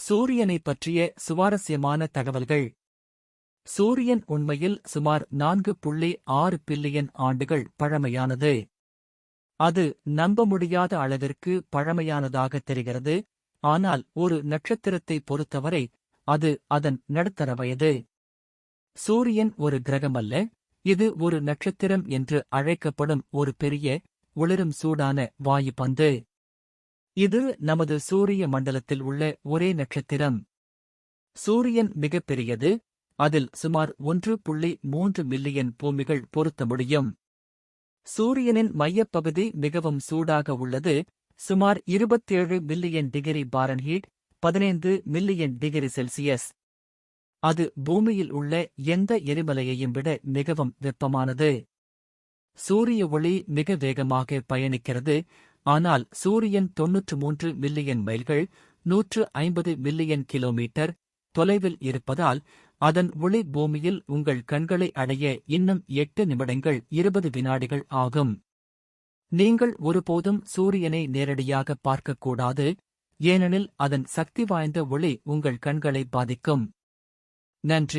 சூரியனைப் பற்றிய சுவாரஸ்யமான தகவல்கள். சூரியன் உண்மையில் சுமார் 4.6 பில்லியன் ஆண்டுகள் பழமையானது. அது நம்ப முடியாத அளவிற்கு பழமையானதாக தெரிகிறது, ஆனால் ஒரு நட்சத்திரத்தை பொறுத்தவரை அது அதன் நடுத்தர வயது. சூரியன் ஒரு கிரகமல்ல, இது ஒரு நட்சத்திரம் என்று அழைக்கப்படும் ஒரு பெரிய, ஒளிரும் சூடான வாயு பந்து. இது நமது சூரிய மண்டலத்தில் உள்ள ஒரே நட்சத்திரம். சூரியன் மிகப்பெரியது, அதில் சுமார் 1.3 மில்லியன் பூமிகள் பொருத்த முடியும். சூரியனின் மையப்பகுதி மிகவும் சூடாக உள்ளது, சுமார் 27 million degree Fahrenheit, 15 million degree Celsius. அது பூமியில் உள்ள எந்த எரிமலையையும் விட மிகவும் வெப்பமானது. சூரிய ஒளி மிக வேகமாக பயணிக்கிறது, ஆனால் சூரியன் 93 மில்லியன் மைல்கள், 150 மில்லியன் கிலோமீட்டர் தொலைவில் இருப்பதால் அதன் ஒளி பூமியில் உங்கள் கண்களை அடைய இன்னும் 8 நிமிடங்கள் 20 வினாடிகள் ஆகும். நீங்கள் ஒருபோதும் சூரியனை நேரடியாக பார்க்கக்கூடாது, ஏனெனில் அதன் சக்தி வாய்ந்த ஒளி உங்கள் கண்களை பாதிக்கும். நன்றி.